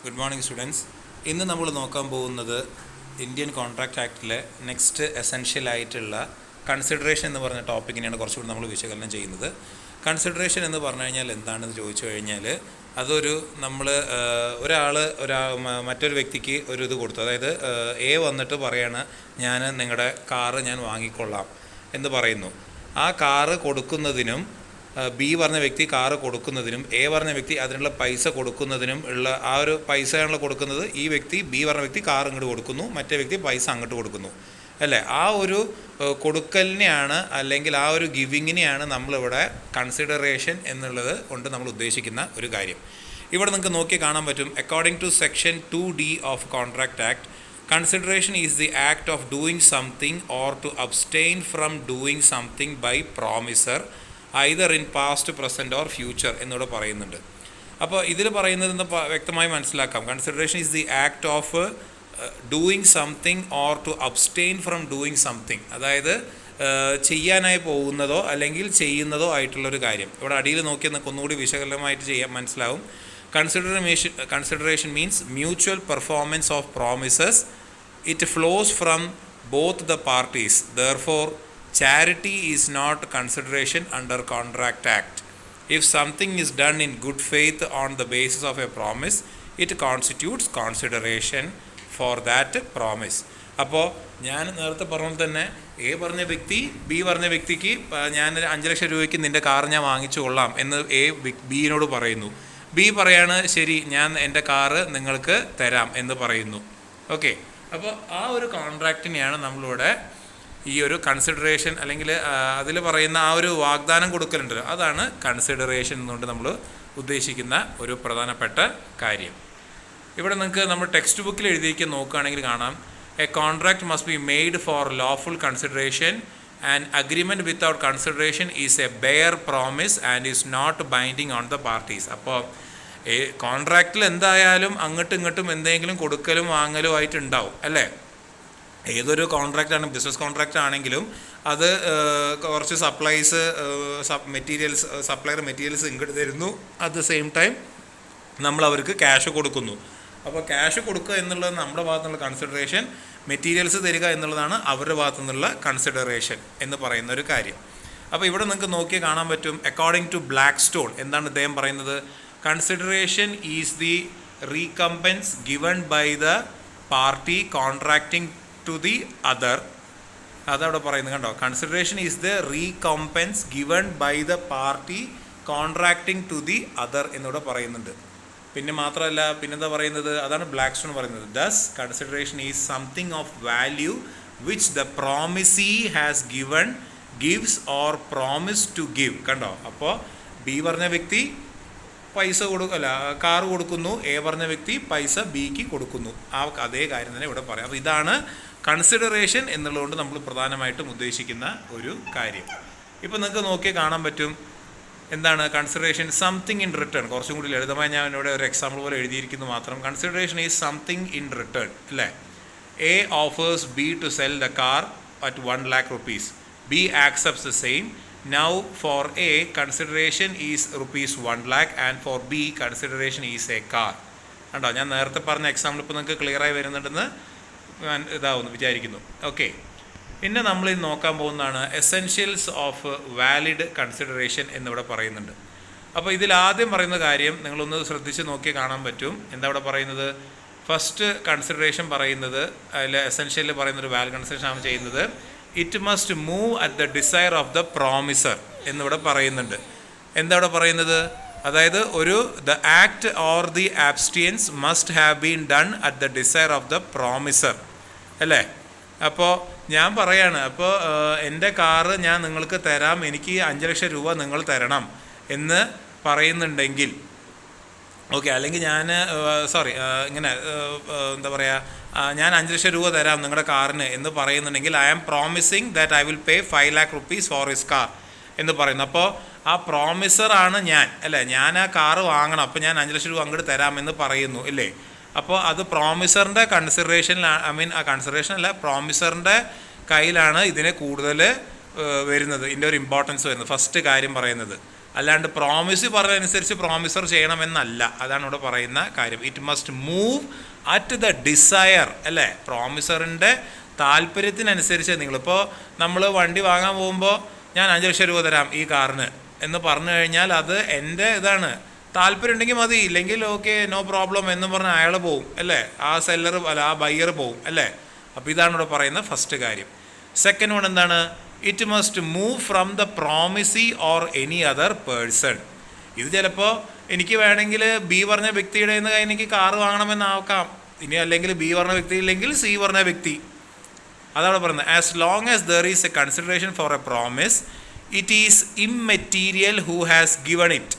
Good morning students. ഇന്ന് നമ്മൾ നോക്കാൻ പോകുന്നത് ഇന്ത്യൻ കോൺട്രാക്റ്റ് ആക്ടിലെ നെക്സ്റ്റ് എസെൻഷ്യൽ ആയിട്ടുള്ള കൺസിഡറേഷൻ എന്ന് പറഞ്ഞ ടോപ്പിക്കിനെയാണ് കുറച്ചുകൂടി നമ്മൾ വിശകലനം ചെയ്യുന്നത്. കൺസിഡറേഷൻ എന്ന് പറഞ്ഞു കഴിഞ്ഞാൽ എന്താണെന്ന് ചോദിച്ചു കഴിഞ്ഞാൽ അതൊരു നമ്മൾ മറ്റൊരു വ്യക്തിക്ക് ഒരു ഇത് കൊടുത്തു. അതായത് എ വന്നിട്ട് പറയാണ് ഞാൻ നിങ്ങളുടെ കാറ് ഞാൻ വാങ്ങിക്കൊള്ളാം എന്ന് പറയുന്നു. ആ കാറ് കൊടുക്കുന്നതിനും ബി പറഞ്ഞ വ്യക്തി കാറ് കൊടുക്കുന്നതിനും എ പറഞ്ഞ വ്യക്തി അതിനുള്ള പൈസ കൊടുക്കുന്നതിനും ഉള്ള ആ ഒരു പൈസയാണല്ലോ കൊടുക്കുന്നത്. ഈ വ്യക്തി ബി പറഞ്ഞ വ്യക്തി കാർ ഇങ്ങോട്ട് കൊടുക്കുന്നു, മറ്റേ വ്യക്തി പൈസ അങ്ങോട്ട് കൊടുക്കുന്നു അല്ലേ. ആ ഒരു കൊടുക്കലിനെയാണ് അല്ലെങ്കിൽ ആ ഒരു ഗിവിങ്ങിനെയാണ് നമ്മളിവിടെ കൺസിഡറേഷൻ എന്നുള്ളത് കൊണ്ട് നമ്മൾ ഉദ്ദേശിക്കുന്ന ഒരു കാര്യം. ഇവിടെ നിങ്ങൾക്ക് നോക്കി കാണാൻ പറ്റും. According to section 2D of contract act, consideration is the act of doing something or to abstain from doing something by promisor either in past, present or future എന്നിവിടെ പറയുന്നുണ്ട്. അപ്പോൾ ഇതിൽ പറയുന്നതെന്ന് വ്യക്തമായി മനസ്സിലാക്കാം. Consideration is the act of doing something or to abstain from doing something, അതായത് ചെയ്യാനായി പോകുന്നതോ അല്ലെങ്കിൽ ചെയ്യുന്നതോ ആയിട്ടുള്ളൊരു കാര്യം. ഇവിടെ അടിയിൽ നോക്കി നമുക്ക് ഒന്നുകൂടി വിശകലനമായിട്ട് ചെയ്യാൻ മനസ്സിലാവും. Consideration means mutual performance of promises. It flows from both the parties. Therefore charity is not consideration under Contract Act. If something is done in good faith on the basis of a promise, it constitutes consideration for that promise. അപ്പോൾ ഞാൻ നേരത്തെ പറഞ്ഞ തന്നെ A പറഞ്ഞ വ്യക്തി B പറഞ്ഞ വ്യക്തിക്ക് ഞാൻ 5 ലക്ഷം രൂപയ്ക്ക് നിൻ്റെ കാർ ഞാൻ വാങ്ങിച്ചു കൊള്ളാം എന്ന് എ ബിയിനോട് പറയുന്നു. ബി പറയാണ് ശരി ഞാൻ എൻ്റെ കാറ് നിങ്ങൾക്ക് തരാം എന്ന് പറയുന്നു. ഓക്കെ, അപ്പോൾ ആ ഒരു കോൺട്രാക്റ്റിനെയാണ് നമ്മളിവിടെ ഈ ഒരു കൺസിഡറേഷൻ അല്ലെങ്കിൽ അതിൽ പറയുന്ന ആ ഒരു വാഗ്ദാനം കൊടുക്കലുണ്ടല്ലോ, അതാണ് കൺസിഡറേഷൻ എന്നുകൊണ്ട് നമ്മൾ ഉദ്ദേശിക്കുന്ന ഒരു പ്രധാനപ്പെട്ട കാര്യം. ഇവിടെ നിങ്ങൾക്ക് നമ്മൾ ടെക്സ്റ്റ് ബുക്കിൽ എഴുതിയിരിക്കുക നോക്കുകയാണെങ്കിൽ കാണാം. A contract must be made for lawful consideration and agreement without consideration is a bare promise and is not binding on the parties. അപ്പോൾ കോൺട്രാക്റ്റിൽ എന്തായാലും അങ്ങോട്ടും ഇങ്ങോട്ടും എന്തെങ്കിലും കൊടുക്കലും വാങ്ങലും ആയിട്ടുണ്ടാവും അല്ലേ. ഏതൊരു കോൺട്രാക്റ്റാണ്, ബിസിനസ് കോൺട്രാക്റ്റ് ആണെങ്കിലും അത് കുറച്ച് സപ്ലയർ മെറ്റീരിയൽസ് ഇങ്ങോട്ട് തരുന്നു, അറ്റ് ദ സെയിം ടൈം നമ്മൾ അവർക്ക് ക്യാഷ് കൊടുക്കുന്നു. അപ്പോൾ ക്യാഷ് കൊടുക്കുക എന്നുള്ളത് നമ്മുടെ ഭാഗത്തു നിന്നുള്ള കൺസിഡറേഷൻ, മെറ്റീരിയൽസ് തരിക എന്നുള്ളതാണ് അവരുടെ ഭാഗത്തു നിന്നുള്ള കൺസിഡറേഷൻ എന്ന് പറയുന്ന ഒരു കാര്യം. അപ്പോൾ ഇവിടെ നിങ്ങൾക്ക് നോക്കി കാണാൻ പറ്റും. അക്കോർഡിംഗ് ടു ബ്ലാക്ക് സ്റ്റോൺ എന്താണ് ഇദ്ദേഹം പറയുന്നത്? Consideration is the recompense given by the party contracting to the other. അതവിടെ പറയുന്നത് കണ്ടോ. Consideration is the recompense given by the party contracting to the other എന്നിവിടെ പറയുന്നുണ്ട്. പിന്നെ മാത്രമല്ല പിന്നെന്താ പറയുന്നത്, അതാണ് ബ്ലാക്ക് സ്റ്റോൺ പറയുന്നത്. Thus consideration is something of value which the promisee has gives or promise to give. കണ്ടോ, അപ്പോൾ ബി പറഞ്ഞ വ്യക്തി പൈസ കാർ കൊടുക്കുന്നു, എ പറഞ്ഞ വ്യക്തി പൈസ ബിക്ക് കൊടുക്കുന്നു. ആ അതേ കാര്യം തന്നെ ഇവിടെ പറയാം. അപ്പോൾ ഇതാണ് കൺസിഡറേഷൻ എന്നുള്ളതുകൊണ്ട് നമ്മൾ പ്രധാനമായിട്ടും ഉദ്ദേശിക്കുന്ന ഒരു കാര്യം. ഇപ്പോൾ നിങ്ങൾക്ക് നോക്കി കാണാൻ പറ്റും എന്താണ് കൺസിഡറേഷൻ. സംതിങ് ഇൻ റിട്ടേൺ, കുറച്ചും കൂടി ലളിതമായി ഞാൻ ഇവിടെ ഒരു എക്സാമ്പിൾ പോലെ എഴുതിയിരിക്കുന്നു മാത്രം. Consideration is something in return അല്ലേ. A offers B to sell the car at 1 lakh rupees. B accepts the same. Now for A, consideration is rupees 1 lakh and for B, consideration is a car. കണ്ടോ, ഞാൻ നേരത്തെ പറഞ്ഞ example ഇപ്പോൾ നിങ്ങൾക്ക് ക്ലിയറായി വരുന്നുണ്ടെന്ന് ഇതാവുന്നു വിചാരിക്കുന്നു. ഓക്കെ, പിന്നെ നമ്മൾ ഇത് നോക്കാൻ പോകുന്നതാണ് എസെൻഷ്യൽസ് ഓഫ് വാലിഡ് കൺസിഡറേഷൻ എന്നിവിടെ പറയുന്നുണ്ട്. അപ്പോൾ ഇതിൽ ആദ്യം പറയുന്ന കാര്യം നിങ്ങളൊന്ന് ശ്രദ്ധിച്ച് നോക്കി കാണാൻ പറ്റും. എന്താ ഇവിടെ പറയുന്നത്? ഫസ്റ്റ് കൺസിഡറേഷൻ പറയുന്നത് അതിൽ എസെൻഷ്യലിൽ പറയുന്നൊരു വാലിഡ് കൺസിഡറേഷൻ ആണ് ചെയ്യുന്നത്. It must move at the desire of the promisor എന്നിവിടെ പറയുന്നുണ്ട്. എന്താ ഇവിടെ പറയുന്നത്? അതായത് the act or the abstinence must have been done at the desire of the promisor അല്ലേ. അപ്പോൾ ഞാൻ പറയാണ്, അപ്പോൾ എൻ്റെ കാറ് ഞാൻ നിങ്ങൾക്ക് തരാം, എനിക്ക് 5 ലക്ഷം രൂപ നിങ്ങൾ തരണം എന്ന് പറയുന്നുണ്ടെങ്കിൽ ഓക്കെ, അല്ലെങ്കിൽ ഞാൻ ഇങ്ങനെ എന്താ പറയുക, ഞാൻ 5 ലക്ഷം രൂപ തരാം നിങ്ങളുടെ കാറിന് എന്ന് പറയുന്നുണ്ടെങ്കിൽ I am promising that I will pay 5 lakh rupees for his car എന്ന് പറയുന്നു. അപ്പോൾ ആ പ്രോമിസറാണ് ഞാൻ അല്ലേ. ഞാൻ ആ കാറ് വാങ്ങണം, അപ്പോൾ ഞാൻ 5 ലക്ഷം രൂപ അങ്ങോട്ട് തരാമെന്ന് പറയുന്നു ഇല്ലേ. അപ്പോൾ അത് പ്രോമിസറിൻ്റെ കൺസിഡറേഷനിലാണ്, ആ കൺസിഡറേഷൻ അല്ല, പ്രോമിസറിൻ്റെ കയ്യിലാണ് ഇതിനെ കൂടുതൽ വരുന്നത്, ഇതിൻ്റെ ഒരു ഇമ്പോർട്ടൻസ് വരുന്നത്. ഫസ്റ്റ് കാര്യം പറയുന്നത് അല്ലാണ്ട് പ്രോമിസ് പറഞ്ഞതനുസരിച്ച് പ്രോമിസർ ചെയ്യണമെന്നല്ല. അതാണ് ഇവിടെ പറയുന്ന കാര്യം. It must move at the desire, അല്ലേ? പ്രോമിസറിൻ്റെ താല്പര്യത്തിനനുസരിച്ച്. നിങ്ങളിപ്പോൾ നമ്മൾ വണ്ടി വാങ്ങാൻ പോകുമ്പോൾ ഞാൻ 5 ലക്ഷം രൂപ തരാം ഈ കാറിന് എന്ന് പറഞ്ഞു കഴിഞ്ഞാൽ അത് എൻ്റെ ഇതാണ്, താല്പര്യം ഉണ്ടെങ്കിൽ മതി, ഇല്ലെങ്കിൽ ഓക്കെ നോ പ്രോബ്ലം എന്ന് പറഞ്ഞ് അയാൾ പോവും, അല്ലേ? ആ സെല്ലർ അല്ല ആ ബയ്യർ പോവും, അല്ലേ? അപ്പോൾ ഇതാണ് ഇവിടെ പറയുന്ന ഫസ്റ്റ് കാര്യം. സെക്കൻഡ് വൺ എന്താണ്? It must move from the promisee or any other person. ഇത് ചിലപ്പോൾ എനിക്ക് വേണമെങ്കിൽ ബി പറഞ്ഞ വ്യക്തിയുടെ നിന്ന് എനിക്ക് കാറ് വാങ്ങണമെന്നാക്കാം, ഇനി അല്ലെങ്കിൽ ബി പറഞ്ഞ വ്യക്തി ഇല്ലെങ്കിൽ സി പറഞ്ഞ വ്യക്തി. അതാണ് പറയുന്നത്. As long as there is a consideration for a promise it is immaterial who has given it.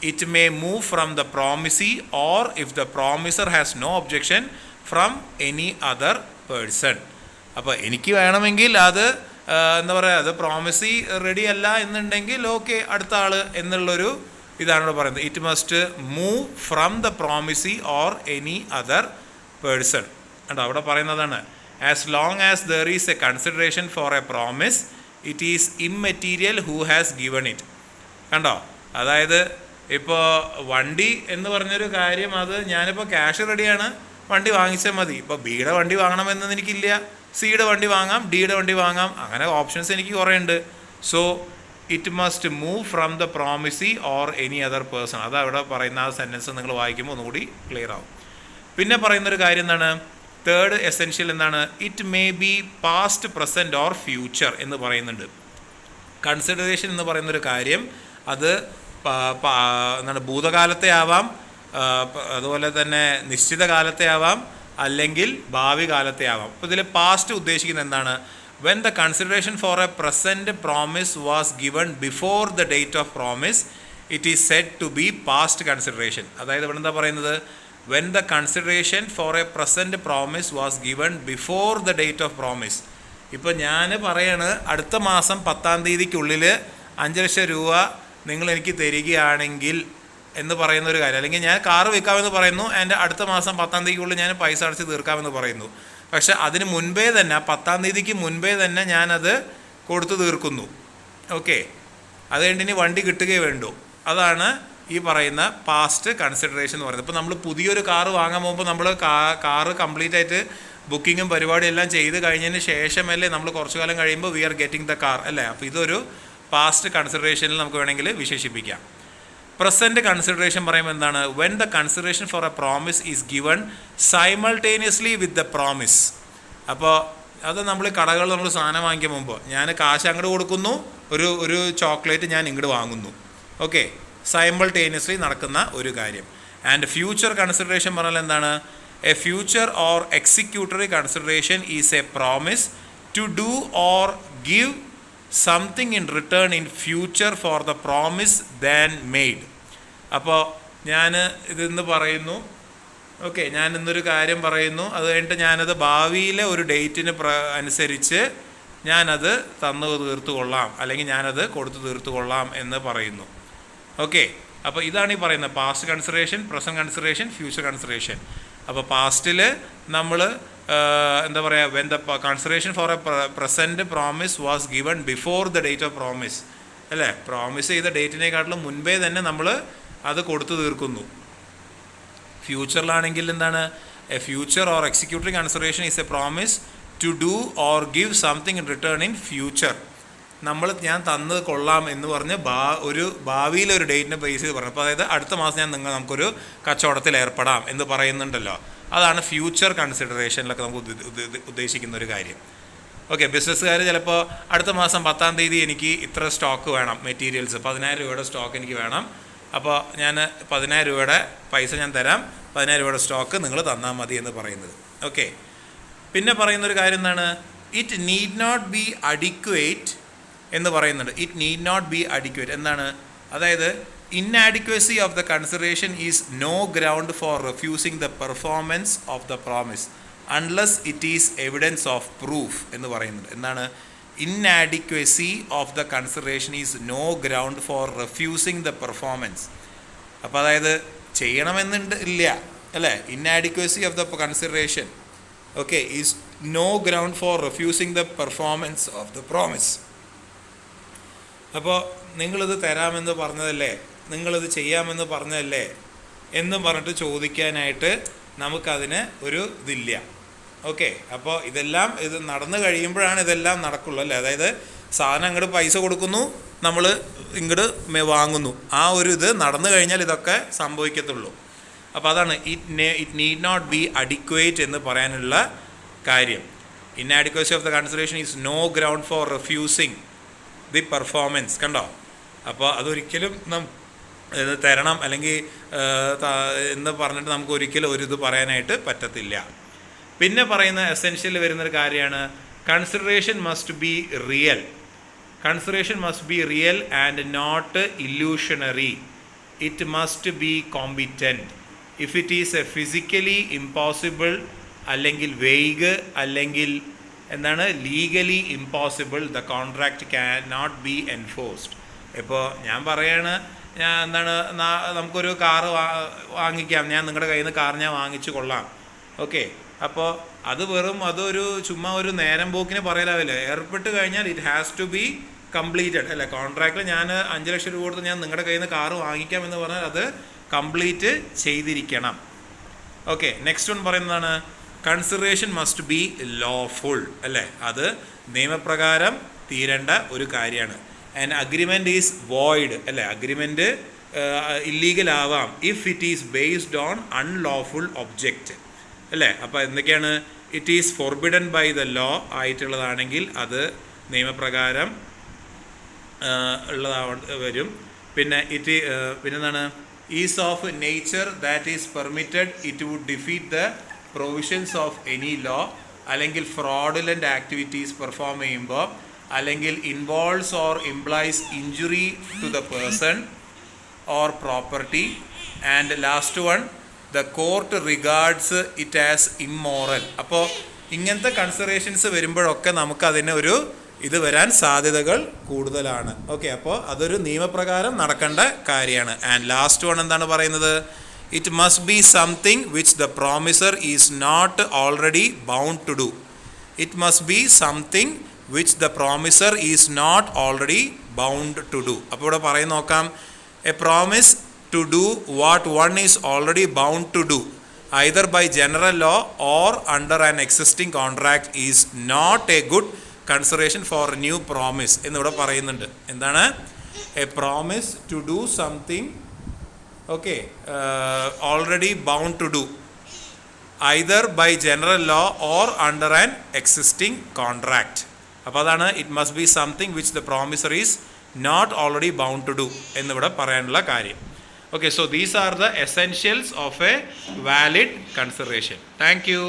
It may move from the promisee or if the promiser has no objection from any other person. അപ്പോൾ എനിക്ക് വേണമെങ്കിൽ അത് എന്താ പറയുക, അത് promisee ready അല്ല എന്നുണ്ടെങ്കിൽ okay അടുത്ത ആൾ എന്നുള്ളൊരു ഇതാണ് ഇവിടെ പറയുന്നത്. It must move from the promisee or any other person. കേട്ടോ, അവിടെ പറയുന്നതാണ് as long as there is a consideration for a promise it is immaterial who has given it. കണ്ടോ, അതായത് ഇപ്പോൾ വണ്ടി എന്ന് പറഞ്ഞൊരു കാര്യം, അത് ഞാനിപ്പോൾ ക്യാഷ് റെഡിയാണ്, വണ്ടി വാങ്ങിച്ചാൽ മതി. ഇപ്പോൾ ബിയുടെ വണ്ടി വാങ്ങണമെന്ന് എനിക്കില്ല, സിയുടെ വണ്ടി വാങ്ങാം, ഡിയുടെ വണ്ടി വാങ്ങാം, അങ്ങനെ ഓപ്ഷൻസ് എനിക്ക് കുറേ ഉണ്ട്. So it must move from the promisee or any other person. അത് അവിടെ പറയുന്ന ആ സെൻറ്റൻസ് നിങ്ങൾ വായിക്കുമ്പോൾ ഒന്നുകൂടി ക്ലിയർ ആവും. പിന്നെ പറയുന്നൊരു കാര്യം എന്താണ്? തേർഡ് എസെൻഷ്യൽ എന്താണ്? It may be past, present or future എന്ന് പറയുന്നുണ്ട്. കൺസിഡറേഷൻ എന്ന് പറയുന്നൊരു കാര്യം അത് എന്താണ്, ഭൂതകാലത്തെ ആവാം, അതുപോലെ തന്നെ നിശ്ചിത കാലത്തെ ആവാം, അല്ലെങ്കിൽ ഭാവി കാലത്തെ ആവാം. അപ്പോൾ ഇതിൽ പാസ്റ്റ് ഉദ്ദേശിക്കുന്നത് എന്താണ്? When the consideration for a present promise was given before the date of promise it is said to be past consideration. അതായത് ഇവിടെ എന്താ പറയുന്നത്? When the consideration for a present promise was given before the date of promise. ഇപ്പോൾ ഞാൻ പറയാണ് അടുത്ത മാസം 10-ാം തീയതിക്കുള്ളിൽ 5 ലക്ഷം രൂപ നിങ്ങൾ എനിക്ക് തരികയാണെങ്കിൽ എന്ന് പറയുന്നൊരു കാര്യം, അല്ലെങ്കിൽ ഞാൻ കാറ് വിൽക്കാമെന്ന് പറയുന്നു, എൻ്റെ അടുത്ത മാസം 10-ാം തീയതിക്കുള്ളിൽ ഞാൻ പൈസ അടച്ച് തീർക്കാമെന്ന് പറയുന്നു. പക്ഷെ അതിന് മുൻപേ തന്നെ 10-ാം തീയതിക്ക് മുൻപേ തന്നെ ഞാനത് കൊടുത്തു തീർക്കുന്നു. ഓക്കെ, അത് കഴിഞ്ഞിനി വണ്ടി കിട്ടുകയേ വേണ്ടൂ. അതാണ് ഈ പറയുന്ന പാസ്റ്റ് കൺസിഡറേഷൻ എന്ന് പറയുന്നത്. ഇപ്പോൾ നമ്മൾ പുതിയൊരു കാറ് വാങ്ങാൻ പോകുമ്പോൾ നമ്മൾ കാറ് കംപ്ലീറ്റ് ആയിട്ട് ബുക്കിങ്ങും പരിപാടിയെല്ലാം ചെയ്ത് കഴിഞ്ഞതിന് ശേഷമല്ലേ നമ്മൾ കുറച്ചു കാലം കഴിയുമ്പോൾ we are getting the car, അല്ലേ? അപ്പോൾ ഇതൊരു പാസ്റ്റ് കൺസിഡറേഷനിൽ നമുക്ക് വേണമെങ്കിൽ വിശേഷിപ്പിക്കാം. പ്രസൻറ്റ് കൺസിഡറേഷൻ പറയുമ്പോൾ എന്താണ്? When the consideration for a promise is given simultaneously with the promise. അപ്പോൾ അത് നമ്മൾ കടകളിൽ നമ്മൾ സാധനം വാങ്ങിക്കാൻ മുമ്പ് ഞാൻ കാശ് അങ്ങോട്ട് കൊടുക്കുന്നു, ഒരു ചോക്ലേറ്റ് ഞാൻ ഇങ്ങോട്ട് വാങ്ങുന്നു. ഓക്കെ, സൈമൾട്ടേനിയസ്ലി നടക്കുന്ന ഒരു കാര്യം. ആൻഡ് ഫ്യൂച്ചർ കൺസിഡറേഷൻ പറഞ്ഞാൽ എന്താണ്? A future or executory consideration is a promise to do or give something in return in future for the promise than made. അപ്പോൾ ഞാൻ ഇതെന്ന് പറയുന്നു, ഓക്കെ, ഞാൻ ഇന്നൊരു കാര്യം പറയുന്നു, അത് കഴിഞ്ഞിട്ട് ഞാനത് ഭാവിയിലെ ഒരു ഡേറ്റിന് അനുസരിച്ച് ഞാനത് തന്നു തീർത്തു കൊള്ളാം, അല്ലെങ്കിൽ ഞാനത് കൊടുത്തു തീർത്തു കൊള്ളാം എന്ന് പറയുന്നു. ഓക്കെ, അപ്പോൾ ഇതാണ് ഈ പറയുന്നത് past consideration, present consideration, future consideration. അപ്പോൾ പാസ്റ്റിൽ നമ്മൾ എന്താ പറയുക, when the consideration for a present promise was given before the date of promise, അല്ലേ? പ്രോമിസ് ചെയ്ത ഡേറ്റിനെക്കാട്ടിലും മുൻപേ തന്നെ നമ്മൾ അത് കൊടുത്തു തീർക്കുന്നു. ഫ്യൂച്ചറിലാണെങ്കിൽ എന്താണ്? A future or executory consideration is a promise to do or give something in return in future. ഞാൻ തന്നത് കൊള്ളാം എന്ന് പറഞ്ഞ് ഒരു ഭാവിയിലെ ഒരു ഡേറ്റിനെ ബേസ് ചെയ്ത് പറഞ്ഞു. അപ്പോൾ അതായത് അടുത്ത മാസം നമുക്കൊരു കച്ചവടത്തിൽ ഏർപ്പെടാം എന്ന് പറയുന്നുണ്ടല്ലോ, അതാണ് ഫ്യൂച്ചർ കൺസിഡറേഷനിലൊക്കെ നമുക്ക് ഉദ്ദേശിക്കുന്ന ഒരു കാര്യം. ഓക്കെ, ബിസിനസ്സുകാർ ചിലപ്പോൾ അടുത്ത മാസം 10-ാം തീയതി എനിക്ക് ഇത്ര സ്റ്റോക്ക് വേണം, മെറ്റീരിയൽസ് 10,000 രൂപയുടെ സ്റ്റോക്ക് എനിക്ക് വേണം, അപ്പോൾ ഞാൻ 10,000 രൂപയുടെ പൈസ ഞാൻ തരാം, 10,000 രൂപയുടെ സ്റ്റോക്ക് നിങ്ങൾ തന്നാൽ മതി എന്ന് പറയുന്നത്. ഓക്കെ, പിന്നെ പറയുന്നൊരു കാര്യം എന്താണ്? It need not be adequate എന്ന് പറയുന്നുണ്ട്. It need not be adequate എന്താണ്? അതായത് inadequacy of the consideration is no ground for refusing the performance of the promise unless it is evidence of proof എന്ന് പറയുന്നുണ്ട്. എന്താണ്? Inadequacy of the consideration is no ground for refusing the performance. അപ്പോൾ അതായത് ചെയ്യണമെന്നുണ്ട് ഇല്ല, അല്ലേ? Inadequacy of the consideration okay is no ground for refusing the performance of the promise. അപ്പോൾ നിങ്ങളിത് തരാമെന്ന് പറഞ്ഞതല്ലേ, നിങ്ങളിത് ചെയ്യാമെന്ന് പറഞ്ഞതല്ലേ എന്ന് പറഞ്ഞിട്ട് ചോദിക്കാനായിട്ട് നമുക്കതിന് ഒരു ഇതില്ല. ഓക്കെ, അപ്പോൾ ഇതെല്ലാം ഇത് നടന്നു കഴിയുമ്പോഴാണ് ഇതെല്ലാം നടക്കുള്ളൂ അല്ലേ. അതായത് സാധനം അങ്ങോട്ട് പൈസ കൊടുക്കുന്നു, നമ്മൾ ഇങ്ങോട്ട് വാങ്ങുന്നു, ആ ഒരു ഇത് നടന്നു കഴിഞ്ഞാൽ ഇതൊക്കെ സംഭവിക്കത്തുള്ളൂ. അപ്പോൾ അതാണ് it need not be adequate എന്ന് പറയാനുള്ള കാര്യം. Inadequacy of the consideration is no ground for refusing the performance. കണ്ടോ? അപ്പോൾ അതൊരിക്കലും ഇത് തരണം അല്ലെങ്കിൽ എന്ന് പറഞ്ഞിട്ട് നമുക്ക് ഒരിക്കലും ഒരു ഇത് പറയാനായിട്ട് പറ്റത്തില്ല. പിന്നെ പറയുന്ന എസെൻഷ്യൽ വരുന്നൊരു കാര്യമാണ് consideration must be real. Consideration must be real and not illusionary. It must be competent. If it is a physically impossible അല്ലെങ്കിൽ വെയ്ഗ് അല്ലെങ്കിൽ എന്താണ് legally impossible, the contract can not be enforced. ഇപ്പോൾ ഞാൻ പറയാണ്, ഞാൻ എന്താണ് നമുക്കൊരു കാറ് വാങ്ങിക്കാം, ഞാൻ നിങ്ങളുടെ കയ്യിൽ നിന്ന് കാർ ഞാൻ വാങ്ങിച്ചു കൊള്ളാം. ഓക്കെ, അപ്പോൾ അതൊരു ചുമ്മാ ഒരു നേരം പോക്കിന് പറയലാവില്ല. ഏർപ്പെട്ട് കഴിഞ്ഞാൽ it has to be completed അല്ലേ. കോൺട്രാക്റ്റിൽ ഞാൻ 5 ലക്ഷം രൂപ കൊടുത്ത് ഞാൻ നിങ്ങളുടെ കയ്യിൽ നിന്ന് കാറ് വാങ്ങിക്കാം എന്ന് പറഞ്ഞാൽ അത് കംപ്ലീറ്റ് ചെയ്തിരിക്കണം. ഓക്കെ, നെക്സ്റ്റ് വൺ പറയുന്നതാണ് കൺസിഡറേഷൻ മസ്റ്റ് ബി ലോഫുൾ അല്ലേ. അത് നിയമപ്രകാരം തീരേണ്ട ഒരു കാര്യമാണ്. ആൻഡ് അഗ്രിമെൻറ്റ് ഈസ് വോയിഡ് അല്ലേ. അഗ്രിമെൻറ്റ് ഇല്ലീഗൽ ആവാം if it is based on unlawful object അല്ലേ. അപ്പോൾ എന്തൊക്കെയാണ്? It is forbidden by the law ആയിട്ടുള്ളതാണെങ്കിൽ അത് നിയമപ്രകാരം വരും. പിന്നെ പിന്നെന്താണ്? Is of nature that is permitted it would defeat the provisions of any law, അല്ലെങ്കിൽ ഫ്രോഡുലൻ്റ് ആക്ടിവിറ്റീസ് പെർഫോം ചെയ്യുമ്പോൾ, അല്ലെങ്കിൽ involves or implies injury to the person or property. And last one, the court regards it as immoral. അപ്പോൾ ഇങ്ങനത്തെ considerations വരുമ്പോഴൊക്കെ നമുക്കതിന് ഒരു ഇത് വരാൻ സാധ്യതകൾ കൂടുതലാണ്. ഓക്കെ, അപ്പോൾ അതൊരു നിയമപ്രകാരം നടക്കേണ്ട കാര്യമാണ്. ആൻഡ് ലാസ്റ്റ് വൺ എന്താണ് പറയുന്നത്? It must be something which the promisor is not already bound to do. It must be something which the promisor is not already bound to do. അപ്പോൾ ഇവിടെ പറയും നോക്കാം, a promise to do what one is already bound to do either by general law or under an existing contract is not a good consideration for a new promise എന്നിവിടെ പറയുന്നുണ്ട്. എന്താണ്? A promise to do something already bound to do either by general law or under an existing contract. അപ്പോൾ അതാണ് it must be something which the promisor is not already bound to do എന്നിവിടെ പറയാനുള്ള കാര്യം. Okay, so these are the essentials of a valid consideration. Thank you.